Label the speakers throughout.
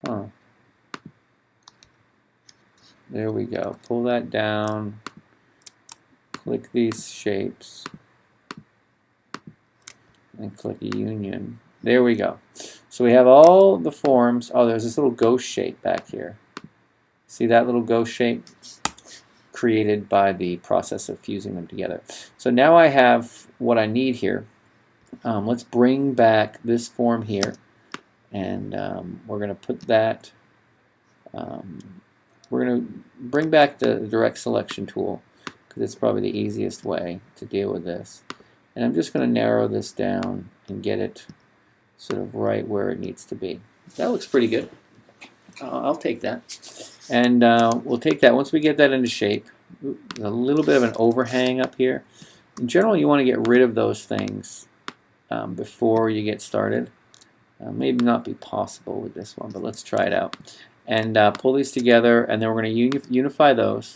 Speaker 1: Huh. There we go. Pull that down. Click these shapes. And click Union. There we go. So we have all the forms. Oh, there's this little ghost shape back here. See that little ghost shape? Created by the process of fusing them together. So now I have what I need here. Let's bring back this form here, and we're going to put that. We're going to bring back the direct selection tool because it's probably the easiest way to deal with this. And I'm just going to narrow this down and get it sort of right where it needs to be. That looks pretty good. I'll take that. And we'll take that once we get that into shape. A little bit of an overhang up here. In general, you want to get rid of those things before you get started. Maybe not be possible with this one, but let's try it out. And pull these together, and then we're going to unify those.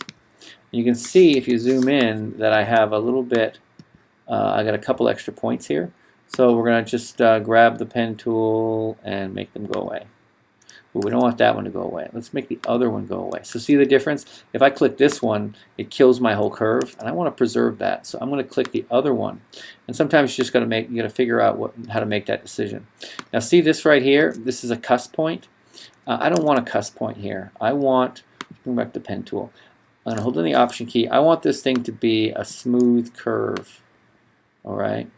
Speaker 1: You can see if you zoom in that I have a little bit, I got a couple extra points here. So we're going to just grab the pen tool and make them go away. But we don't want that one to go away. Let's make the other one go away. So see the difference? If I click this one, it kills my whole curve, and I want to preserve that. So I'm going to click the other one. And sometimes you just got to figure out how to make that decision. Now see this right here? This is a cusp point. I don't want a cusp point here. I want, bring back the pen tool. I'm going to hold in the Option key. I want this thing to be a smooth curve. All right.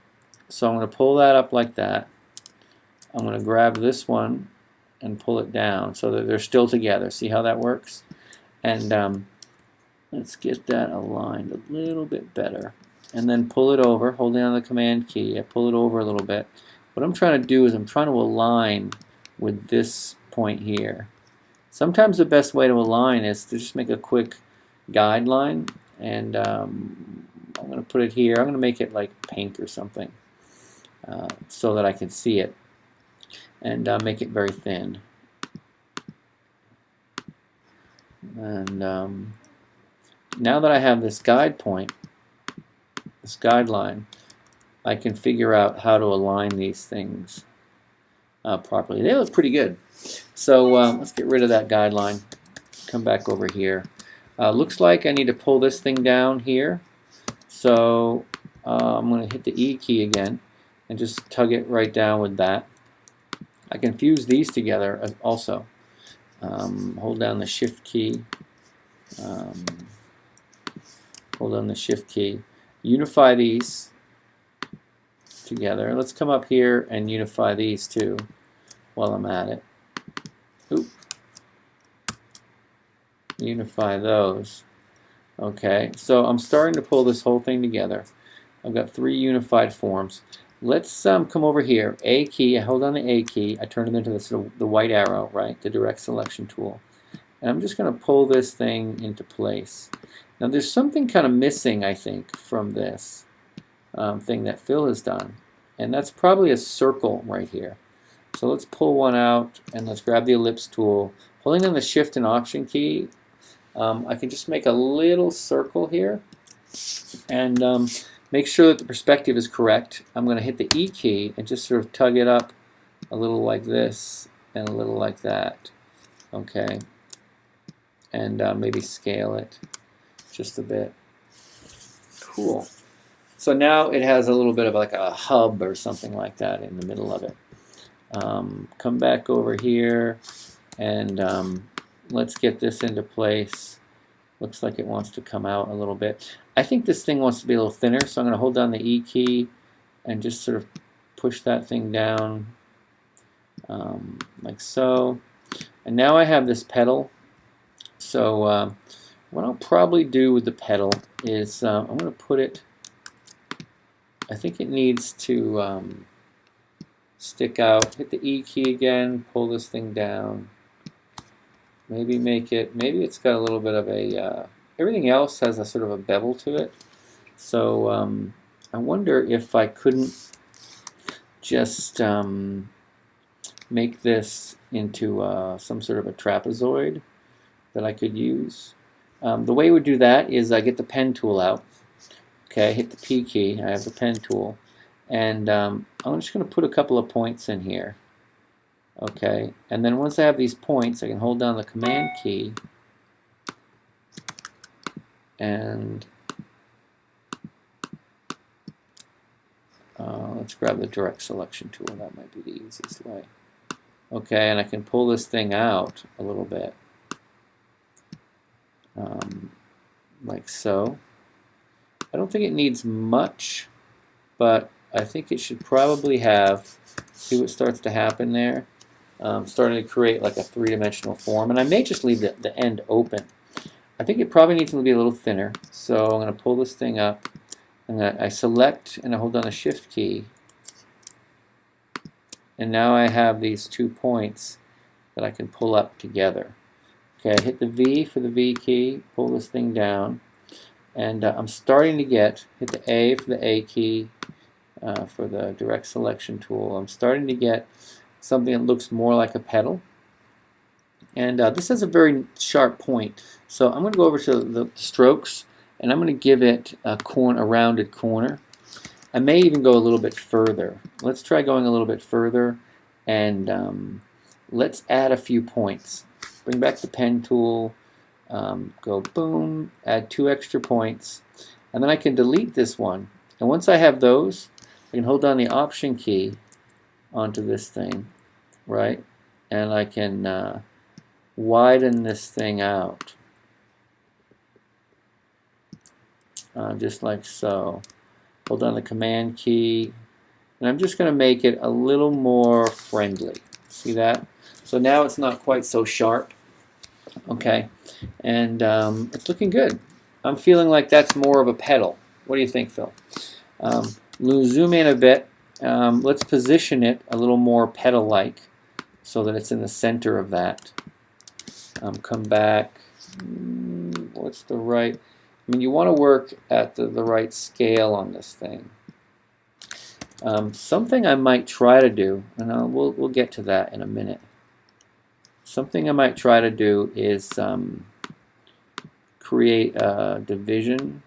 Speaker 1: So I'm going to pull that up like that. I'm going to grab this one and pull it down so that they're still together. See how that works? And let's get that aligned a little bit better. And then pull it over, holding down the Command key. I pull it over a little bit. What I'm trying to do is I'm trying to align with this point here. Sometimes the best way to align is to just make a quick guideline. And I'm going to put it here. I'm going to make it like pink or something so that I can see it. And make it very thin. And now that I have this guide point, this guideline, I can figure out how to align these things properly. They look pretty good. So let's get rid of that guideline. Come back over here. Looks like I need to pull this thing down here. So I'm going to hit the E key again and just tug it right down with that. I can fuse these together also. Hold down the Shift key. Hold down the Shift key. Unify these together. Let's come up here and unify these too while I'm at it. Oop. Unify those. Okay, so I'm starting to pull this whole thing together. I've got 3 unified forms. Let's come over here. A key. I hold on the A key. I turn it into the white arrow, right? The direct selection tool. And I'm just going to pull this thing into place. Now there's something kind of missing, I think, from this thing that Phil has done. And that's probably a circle right here. So let's pull one out and let's grab the ellipse tool. Holding on the Shift and Option key, I can just make a little circle here. And make sure that the perspective is correct. I'm going to hit the E key and just sort of tug it up a little like this and a little like that. Okay. And maybe scale it just a bit. Cool. So now it has a little bit of like a hub or something like that in the middle of it. Come back over here and let's get this into place. Looks like it wants to come out a little bit. I think this thing wants to be a little thinner, so I'm going to hold down the E key and just sort of push that thing down like so. And now I have this pedal. So what I'll probably do with the pedal is I'm going to put it, I think it needs to stick out. Hit the E key again, pull this thing down. Maybe make it, maybe it's got a little bit of a, everything else has a sort of a bevel to it. So I wonder if I couldn't just make this into some sort of a trapezoid that I could use. The way we do that is I get the pen tool out. Okay, hit the P key, I have the pen tool. And I'm just going to put a couple of points in here. Okay, and then once I have these points, I can hold down the Command key and let's grab the direct selection tool. That might be the easiest way. Okay, and I can pull this thing out a little bit, like so. I don't think it needs much, but I think it should probably have, see what starts to happen there? Starting to create like a three-dimensional form, and I may just leave the end open. I think it probably needs to be a little thinner, so I'm going to pull this thing up, and I select and I hold down the Shift key, and now I have these 2 points that I can pull up together. Okay, I hit the V for the V key, pull this thing down, and I'm starting to hit the A for the A key for the direct selection tool. I'm starting to get something that looks more like a petal. And this has a very sharp point. So I'm going to go over to the strokes, and I'm going to give it a rounded corner. I may even go a little bit further. Let's try going a little bit further, and let's add a few points. Bring back the pen tool, go boom, add 2 extra points, and then I can delete this one. And once I have those, I can hold down the Option key onto this thing, right? And I can widen this thing out, just like so. Hold down the Command key, and I'm just going to make it a little more friendly. See that? So now it's not quite so sharp. Okay, and it's looking good. I'm feeling like that's more of a petal. What do you think, Phil? Zoom in a bit. Let's position it a little more petal-like so that it's in the center of that. Come back. What's the right? I mean, you want to work at the right scale on this thing. Something I might try to do, and we'll get to that in a minute. Something I might try to do is create a division.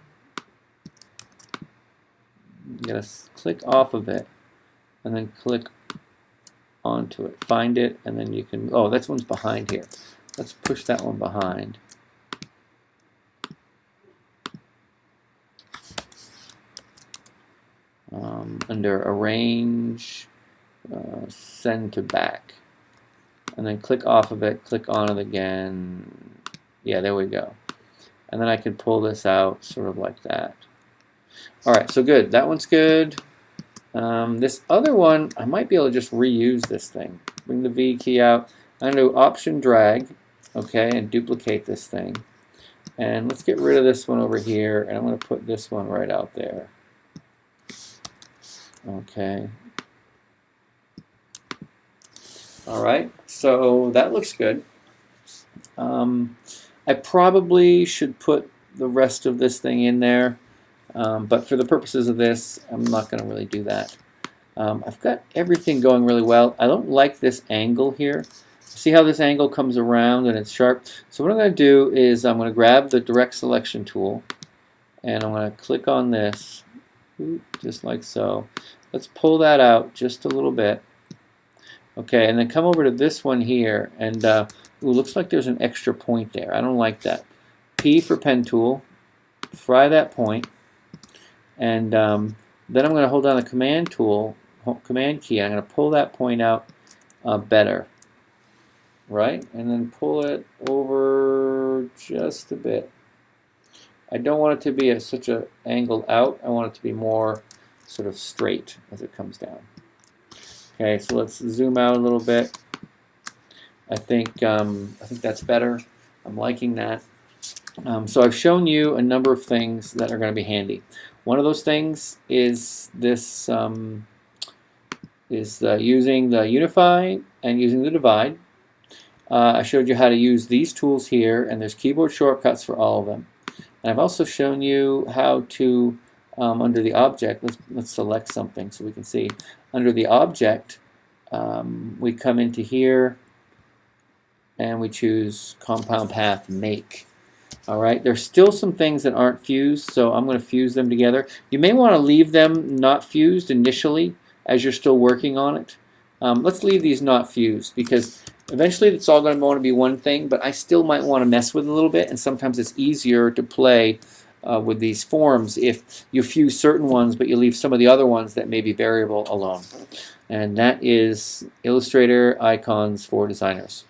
Speaker 1: You gotta click off of it, and then click onto it. Find it, and then you can. Oh, that one's behind here. Let's push that one behind. Under Arrange, Send to Back. And then click off of it, click on it again. Yeah, there we go. And then I can pull this out sort of like that. Alright, so good. That one's good. This other one, I might be able to just reuse this thing. Bring the V key out. I'm going to do Option Drag, okay, and duplicate this thing. And let's get rid of this one over here, and I'm going to put this one right out there. Okay. Alright, so that looks good. I probably should put the rest of this thing in there, but for the purposes of this, I'm not going to really do that. I've got everything going really well. I don't like this angle here. See how this angle comes around and it's sharp? So what I'm going to do is I'm going to grab the direct selection tool, and I'm going to click on this, just like so. Let's pull that out just a little bit. Okay, and then come over to this one here, and ooh, looks like there's an extra point there. I don't like that. P for pen tool, fry that point, and then I'm going to hold down the command tool, command key, and I'm going to pull that point out better, right? And then pull it over just a bit. I don't want it to be at such an angle out. I want it to be more sort of straight as it comes down. Okay, so let's zoom out a little bit. I think that's better. I'm liking that. So I've shown you a number of things that are going to be handy. One of those things is this using the unify and using the divide. I showed you how to use these tools here, and there's keyboard shortcuts for all of them. And I've also shown you how to under the object, let's select something so we can see. Under the object, we come into here and we choose compound path make. All right, there's still some things that aren't fused, so I'm going to fuse them together. You may want to leave them not fused initially as you're still working on it. Let's leave these not fused, because eventually it's all going to want to be one thing, but I still might want to mess with it a little bit, and sometimes it's easier to play with these forms if you fuse certain ones, but you leave some of the other ones that may be variable alone. And that is Illustrator Icons for designers.